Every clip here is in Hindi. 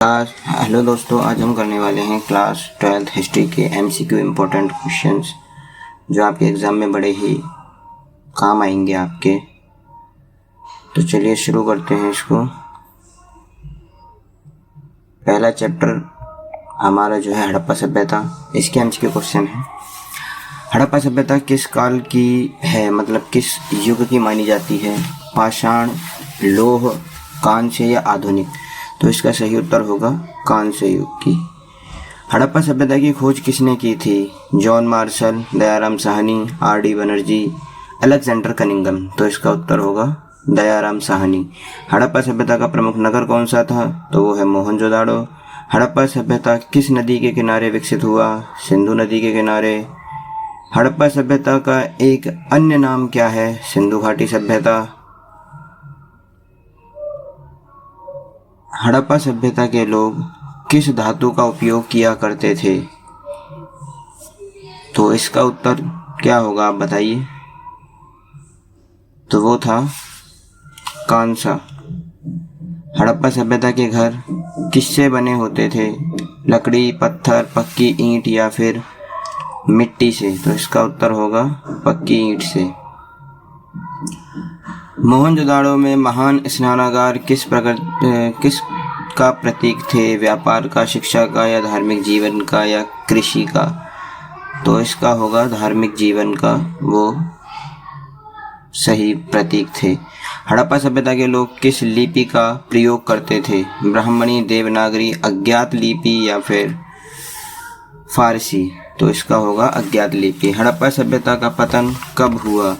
हेलो दोस्तों, आज हम करने वाले हैं क्लास 12th हिस्ट्री के एमसीक्यू इम्पोर्टेंट क्वेश्चंस जो आपके एग्ज़ाम में बड़े ही काम आएंगे आपके। तो चलिए शुरू करते हैं इसको। पहला चैप्टर हमारा जो है हड़प्पा सभ्यता, इसके एमसीक्यू क्वेश्चन है। हड़प्पा सभ्यता किस काल की है, मतलब किस युग की मानी जाती है? पाषाण, लोह, कांस्य या आधुनिक? तो इसका सही उत्तर होगा कांस्य युग की। हड़प्पा सभ्यता की खोज किसने की थी? John Marshall, Dayaram Sahni, RD. Banerjee, Alexander Cunningham? तो इसका उत्तर होगा दयाराम साहनी। हड़प्पा सभ्यता का प्रमुख नगर कौन सा था? तो वो है मोहनजोदाड़ो। हड़प्पा सभ्यता किस नदी के किनारे विकसित हुआ? सिंधु नदी के किनारे। हड़प्पा सभ्यता का एक अन्य नाम क्या है? सिंधु घाटी सभ्यता। हड़प्पा सभ्यता के लोग किस धातु का उपयोग किया करते थे? तो इसका उत्तर क्या होगा, आप बताइए। तो वो था कांसा। हड़प्पा सभ्यता के घर किससे बने होते थे? लकड़ी, पत्थर, पक्की ईंट या फिर मिट्टी से? तो इसका उत्तर होगा पक्की ईंट से। मोहनजोदाड़ो में महान स्नानागार किस का प्रतीक थे? व्यापार का, शिक्षा का या धार्मिक जीवन का या कृषि का? तो इसका होगा धार्मिक जीवन का वो सही प्रतीक थे। हड़प्पा सभ्यता के लोग किस लिपि का प्रयोग करते थे? ब्राह्मणी, देवनागरी, अज्ञात लिपि या फिर फारसी? तो इसका होगा अज्ञात लिपि। हड़प्पा सभ्यता का पतन कब हुआ?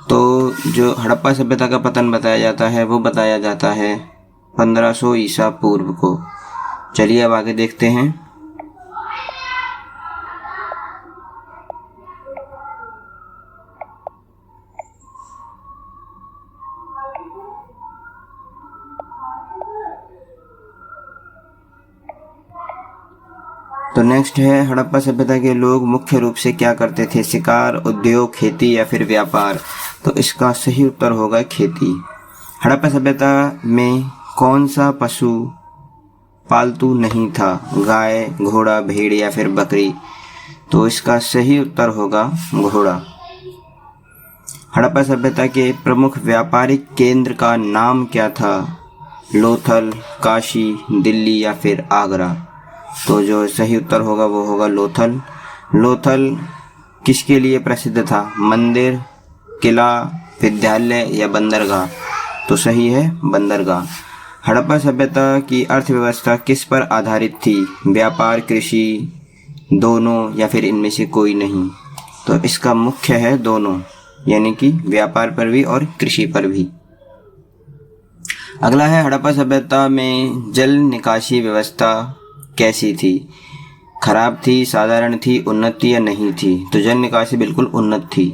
तो जो हड़प्पा सभ्यता का पतन बताया जाता है वो बताया जाता है 1500 ईसा पूर्व को। चलिए अब आगे देखते हैं। तो नेक्स्ट है, हड़प्पा सभ्यता के लोग मुख्य रूप से क्या करते थे? शिकार, उद्योग, खेती या फिर व्यापार? तो इसका सही उत्तर होगा खेती। हड़प्पा सभ्यता में कौन सा पशु पालतू नहीं था? गाय, घोड़ा, भेड़ या फिर बकरी? तो इसका सही उत्तर होगा घोड़ा। हड़प्पा सभ्यता के प्रमुख व्यापारिक केंद्र का नाम क्या था? लोथल, काशी, दिल्ली या फिर आगरा? तो जो सही उत्तर होगा वो होगा लोथल। लोथल किसके लिए प्रसिद्ध था? मंदिर, किला, विद्यालय या बंदरगाह? तो सही है बंदरगाह। हड़प्पा सभ्यता की अर्थव्यवस्था किस पर आधारित थी? व्यापार, कृषि, दोनों या फिर इनमें से कोई नहीं? तो इसका मुख्य है दोनों, यानी कि व्यापार पर भी और कृषि पर भी। अगला है, हड़प्पा सभ्यता में जल निकासी व्यवस्था कैसी थी? खराब थी, साधारण थी, उन्नत थी या नहीं थी? तो जल निकासी बिल्कुल उन्नत थी।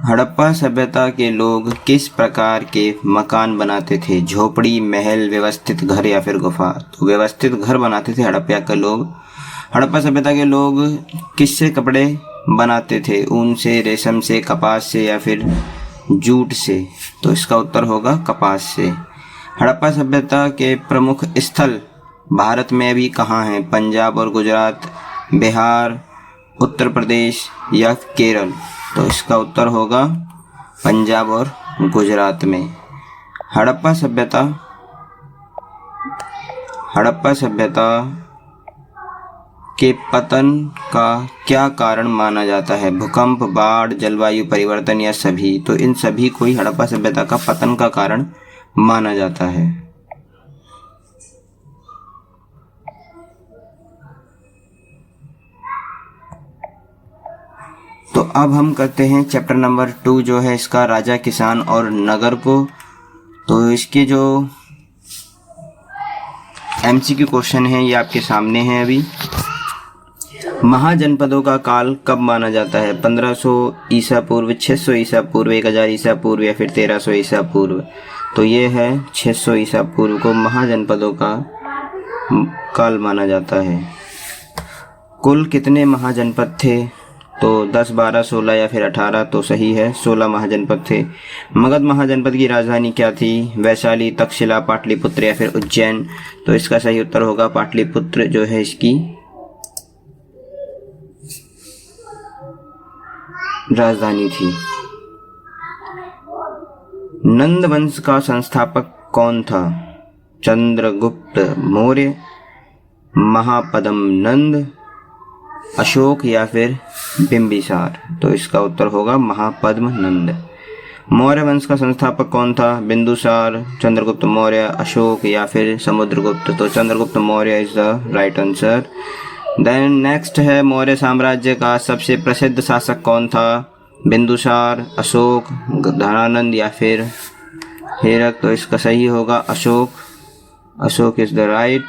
हड़प्पा सभ्यता के लोग किस प्रकार के मकान बनाते थे? झोपड़ी, महल, व्यवस्थित घर या फिर गुफा? तो व्यवस्थित घर बनाते थे हड़प्पा के लोग। हड़प्पा सभ्यता के लोग किससे कपड़े बनाते थे? ऊन से, रेशम से, कपास से या फिर जूट से? तो इसका उत्तर होगा कपास से। हड़प्पा सभ्यता के प्रमुख स्थल भारत में अभी कहाँ हैं? पंजाब और गुजरात, बिहार, उत्तर प्रदेश या केरल? तो इसका उत्तर होगा पंजाब और गुजरात में। हड़प्पा सभ्यता के पतन का क्या कारण माना जाता है? भूकंप, बाढ़, जलवायु परिवर्तन या सभी? तो इन सभी को ही हड़प्पा सभ्यता का पतन का कारण माना जाता है। तो अब हम करते हैं चैप्टर नंबर 2 जो है इसका राजा, किसान और नगर को। तो इसके जो एमसीक्यू क्वेश्चन है ये आपके सामने हैं अभी। महाजनपदों का काल कब माना जाता है? 1500 ईसा पूर्व, 600 ईसा पूर्व, 1000 ईसा पूर्व या फिर 1300 ईसा पूर्व? तो ये है 600 ईसा पूर्व को महाजनपदों का काल माना जाता है। कुल कितने महाजनपद थे? तो 10, 12, 16 या फिर 18, तो सही है 16 महाजनपद थे। मगध महाजनपद की राजधानी क्या थी? वैशाली, तक्षशिला, पाटलिपुत्र या फिर उज्जैन। तो इसका सही उत्तर होगा पाटलिपुत्र जो है इसकी राजधानी थी। नंद वंश का संस्थापक कौन था? चंद्रगुप्त मौर्य, महापद्म नंद, अशोक या फिर बिंबिसार। तो इसका उत्तर होगा महापद्म नंद। मौर्य वंश का संस्थापक कौन था? बिंदुसार, चंद्रगुप्त मौर्य, अशोक या फिर समुद्रगुप्त। तो Chandragupta Maurya is the right answer. Then next है मौर्य साम्राज्य का सबसे प्रसिद्ध शासक कौन था? बिंदुसार, अशोक, धनानंद या फिर हेरक। तो इसका सही होगा Ashok. Ashok is the right.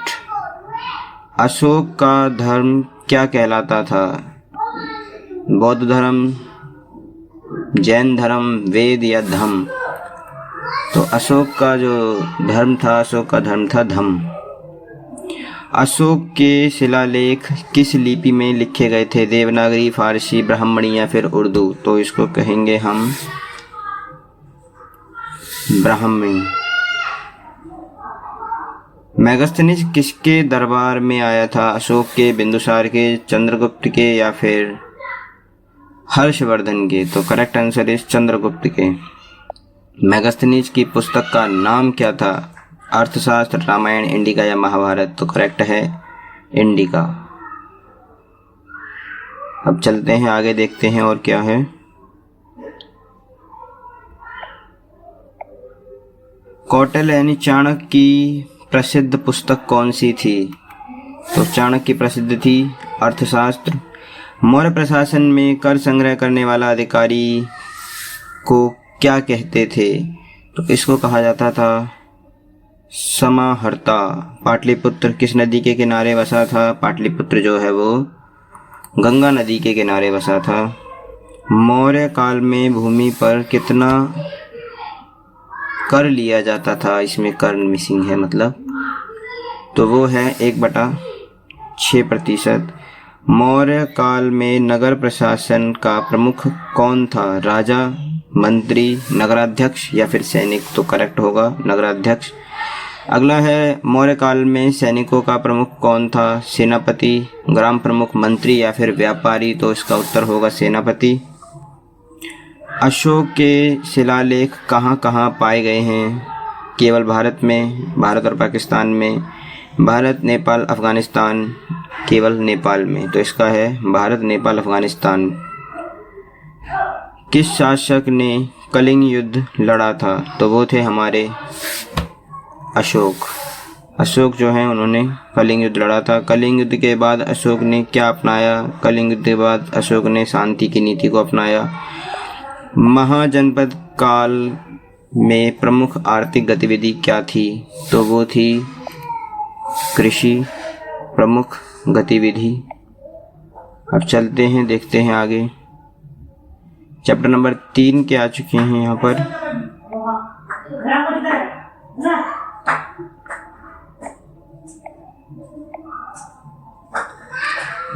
Ashok का धर्म क्या कहलाता था? बौद्ध धर्म, जैन धर्म, वेद या धम्म। तो अशोक का जो धर्म था, अशोक का धर्म था धम्म। अशोक के शिलालेख किस लिपि में लिखे गए थे? देवनागरी, फारसी, ब्राह्मणी या फिर उर्दू। तो इसको कहेंगे हम ब्राह्मणी। मेगास्थनीज किसके दरबार में आया था? अशोक के, बिंदुसार के, चंद्रगुप्त के या फिर हर्षवर्धन के। तो करेक्ट आंसर इज चंद्रगुप्त के। मेगास्थनीज की पुस्तक का नाम क्या था? अर्थशास्त्र, रामायण, इंडिका या महाभारत। तो करेक्ट है इंडिका। अब चलते हैं आगे, देखते हैं और क्या है। कौटिल्य यानी चाणक्य की प्रसिद्ध पुस्तक कौन सी थी? तो चाणक्य की प्रसिद्ध थी अर्थशास्त्र। मौर्य प्रशासन में कर संग्रह करने वाला अधिकारी को क्या कहते थे? तो इसको कहा जाता था समाहर्ता। पाटलिपुत्र किस नदी के किनारे बसा था? पाटलिपुत्र जो है वो गंगा नदी के किनारे बसा था। मौर्य काल में भूमि पर कितना कर लिया जाता था? इसमें कर मिसिंग है मतलब, तो वो है 1/6%। मौर्य काल में नगर प्रशासन का प्रमुख कौन था? राजा, मंत्री, नगराध्यक्ष या फिर सैनिक। तो करेक्ट होगा नगराध्यक्ष। अगला है मौर्य काल में सैनिकों का प्रमुख कौन था? सेनापति, ग्राम प्रमुख, मंत्री या फिर व्यापारी। तो इसका उत्तर होगा सेनापति। अशोक के शिलालेख कहाँ कहाँ पाए गए हैं? केवल भारत में, भारत और पाकिस्तान में, भारत, नेपाल, अफगानिस्तान, केवल नेपाल में। तो इसका है भारत, नेपाल, अफगानिस्तान। किस शासक ने कलिंग युद्ध लड़ा था? तो वो थे हमारे अशोक। अशोक जो हैं उन्होंने कलिंग युद्ध लड़ा था। कलिंग युद्ध के बाद अशोक ने क्या अपनाया? कलिंग युद्ध के बाद अशोक ने शांति की नीति को अपनाया। महाजनपद काल में प्रमुख आर्थिक गतिविधि क्या थी? तो वो थी कृषि प्रमुख गतिविधि। अब चलते हैं, देखते हैं आगे। चैप्टर नंबर 3 के आ चुके हैं यहाँ पर।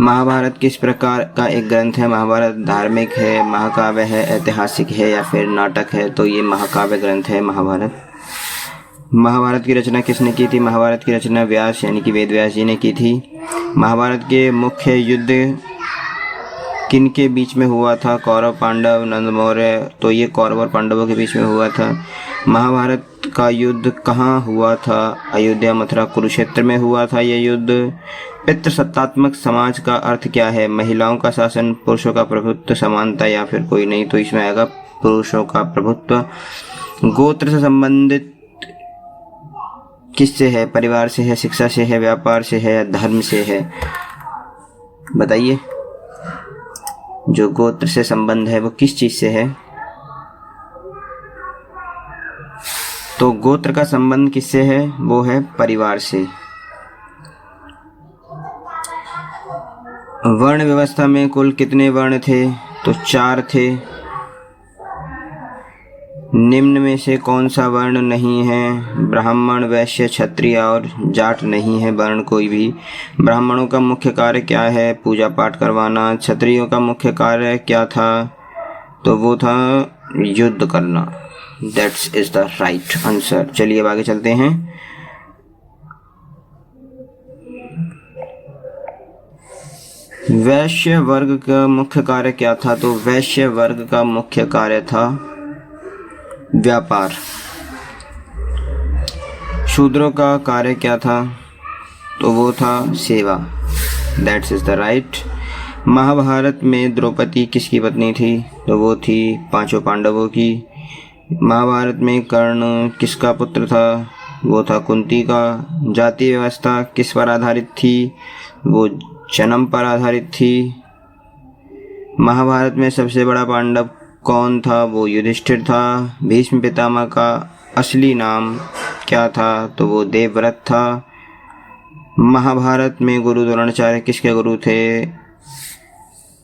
महाभारत किस प्रकार का एक ग्रंथ है? महाभारत धार्मिक है, महाकाव्य है, ऐतिहासिक है या फिर नाटक है? तो ये महाकाव्य ग्रंथ है महाभारत। महाभारत की रचना किसने की थी? महाभारत की रचना व्यास यानी कि वेद व्यास जी ने की थी। महाभारत के मुख्य युद्ध किन के बीच में हुआ था? कौरव, पांडव, नंद मौर्य। तो ये कौरव और पांडवों के बीच में हुआ था। महाभारत का युद्ध कहाँ हुआ था? अयोध्या, मथुरा, कुरुक्षेत्र में हुआ था यह युद्ध। पितृसत्तात्मक समाज का अर्थ क्या है? महिलाओं का शासन, पुरुषों का प्रभुत्व, समानता या फिर कोई नहीं। तो इसमें आएगा पुरुषों का प्रभुत्व। गोत्र से संबंधित किससे है? परिवार से है, शिक्षा से है, व्यापार से है, धर्म से है? बताइए। जो गोत्र से संबंध है वो किस चीज से है? तो गोत्र का संबंध किससे है? वो है परिवार से। वर्ण व्यवस्था में कुल कितने वर्ण थे? तो 4 थे। निम्न में से कौन सा वर्ण नहीं है? ब्राह्मण, वैश्य, क्षत्रिय और जाट नहीं है वर्ण कोई भी। ब्राह्मणों का मुख्य कार्य क्या है? पूजा पाठ करवाना। क्षत्रियों का मुख्य कार्य क्या था? तो वो था युद्ध करना। That's is the right answer. चलिए अब आगे चलते हैं। वैश्य वर्ग का मुख्य कार्य क्या था? तो वैश्य वर्ग का मुख्य कार्य था व्यापार। शूद्रों का कार्य क्या था? तो वो था सेवा। That's is the right. Mahabharata में द्रौपदी किसकी पत्नी थी? तो वो थी पांचों पांडवों की। महाभारत में कर्ण किसका पुत्र था? वो था कुंती का। जाति व्यवस्था किस पर आधारित थी? वो जन्म पर आधारित थी। महाभारत में सबसे बड़ा पांडव कौन था? वो युधिष्ठिर था। भीष्म पितामह का असली नाम क्या था? तो वो देवव्रत था। महाभारत में गुरु द्रोणाचार्य किसके गुरु थे?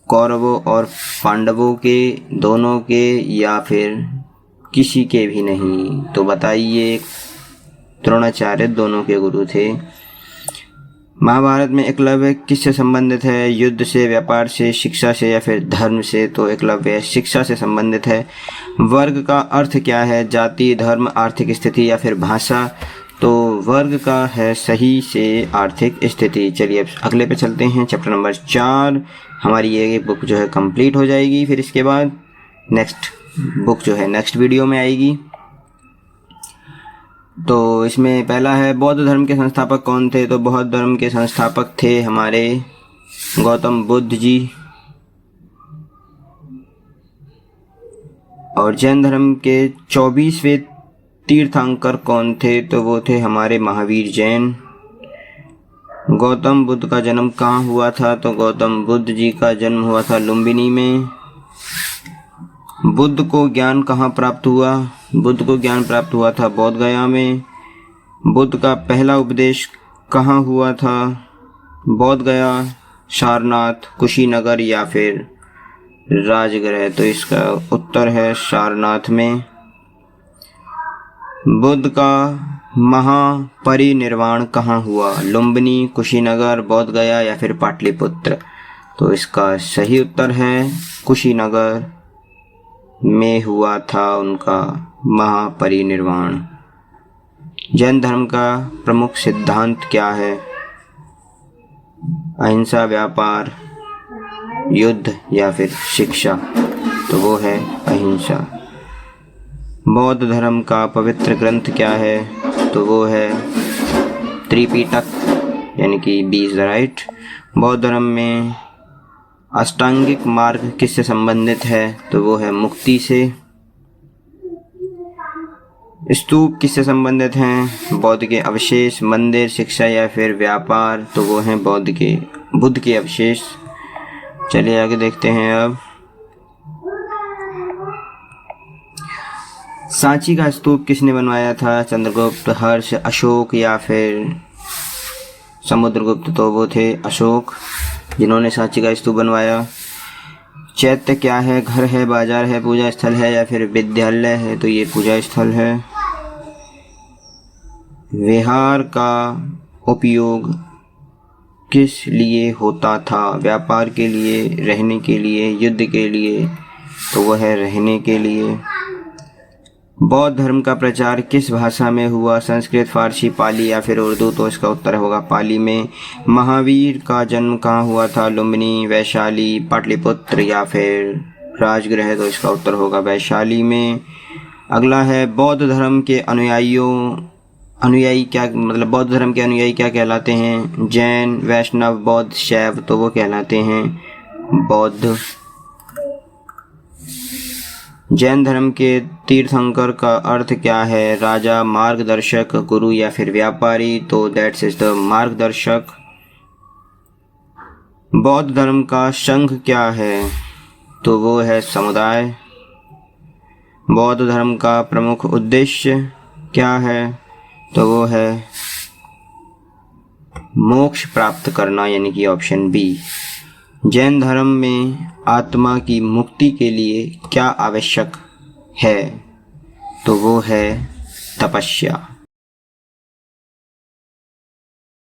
कौरवों और पांडवों के, दोनों के, या फिर किसी के भी नहीं? तो बताइए। द्रोणाचार्य दोनों के गुरु थे। महाभारत में एकलव्य किससे संबंधित है? युद्ध से, व्यापार से, शिक्षा से या फिर धर्म से? तो एकलव्य शिक्षा से संबंधित है। वर्ग का अर्थ क्या है? जाति, धर्म, आर्थिक स्थिति या फिर भाषा? तो वर्ग का है सही से आर्थिक स्थिति। चलिए अब अगले पे चलते हैं। चैप्टर नंबर 4 हमारी ये बुक जो है कंप्लीट हो जाएगी। फिर इसके बाद नेक्स्ट बुक जो है नेक्स्ट वीडियो में आएगी। तो इसमें पहला है बौद्ध धर्म के संस्थापक कौन थे? तो बौद्ध धर्म के संस्थापक थे हमारे गौतम बुद्ध जी। और जैन धर्म के 24वें तीर्थंकर कौन थे? तो वो थे हमारे महावीर जैन। गौतम बुद्ध का जन्म कहाँ हुआ था? तो गौतम बुद्ध जी का जन्म हुआ था लुम्बिनी में। बुद्ध को ज्ञान कहाँ प्राप्त हुआ? बुद्ध को ज्ञान प्राप्त हुआ था बोध गया में। बुद्ध का पहला उपदेश कहाँ हुआ था? बोध गया, सारनाथ, कुशीनगर या फिर राजगृह? तो इसका उत्तर है सारनाथ में। बुद्ध का महापरिनिर्वाण कहाँ हुआ? लुम्बिनी, कुशीनगर, बोध गया या फिर पाटलिपुत्र? तो इसका सही उत्तर है कुशीनगर में हुआ था उनका महापरिनिर्वाण। जैन धर्म का प्रमुख सिद्धांत क्या है? अहिंसा, व्यापार, युद्ध या फिर शिक्षा? तो वो है अहिंसा। बौद्ध धर्म का पवित्र ग्रंथ क्या है? तो वो है त्रिपिटक यानी कि 20 द राइट। बौद्ध धर्म में अष्टांगिक मार्ग किससे संबंधित है? तो वो है मुक्ति से। स्तूप किससे संबंधित हैं? बौद्ध के अवशेष, मंदिर, शिक्षा या फिर व्यापार? तो वो हैं बुद्ध के अवशेष। चलिए आगे देखते हैं अब। सांची का स्तूप किसने बनवाया था? चंद्रगुप्त, हर्ष, अशोक या फिर समुद्रगुप्त? तो वो थे अशोक जिन्होंने सांची का स्तूप बनवाया। चैत्य क्या है? घर है, बाजार है, पूजा स्थल है या फिर विद्यालय है? तो ये पूजा स्थल है। विहार का उपयोग किस लिए होता था? व्यापार के लिए, रहने के लिए, युद्ध के लिए? तो वह है रहने के लिए। बौद्ध धर्म का प्रचार किस भाषा में हुआ? संस्कृत, फारसी, पाली या फिर उर्दू? तो इसका उत्तर होगा पाली में। महावीर का जन्म कहाँ हुआ था? लुम्बिनी, वैशाली, पाटलिपुत्र या फिर राजगृह? तो इसका उत्तर होगा वैशाली में। अगला है बौद्ध धर्म के अनुयायी क्या, मतलब बौद्ध धर्म के अनुयायी क्या कहलाते हैं? जैन, वैष्णव, बौद्ध, शैव? तो वो कहलाते हैं बौद्ध। जैन धर्म के तीर्थंकर का अर्थ क्या है? राजा, मार्गदर्शक, गुरु या फिर व्यापारी? तो दैट्स इज द मार्गदर्शक। बौद्ध धर्म का संघ क्या है? तो वो है समुदाय। बौद्ध धर्म का प्रमुख उद्देश्य क्या है? तो वो है मोक्ष प्राप्त करना यानी कि ऑप्शन बी। जैन धर्म में आत्मा की मुक्ति के लिए क्या आवश्यक है? तो वो है तपस्या।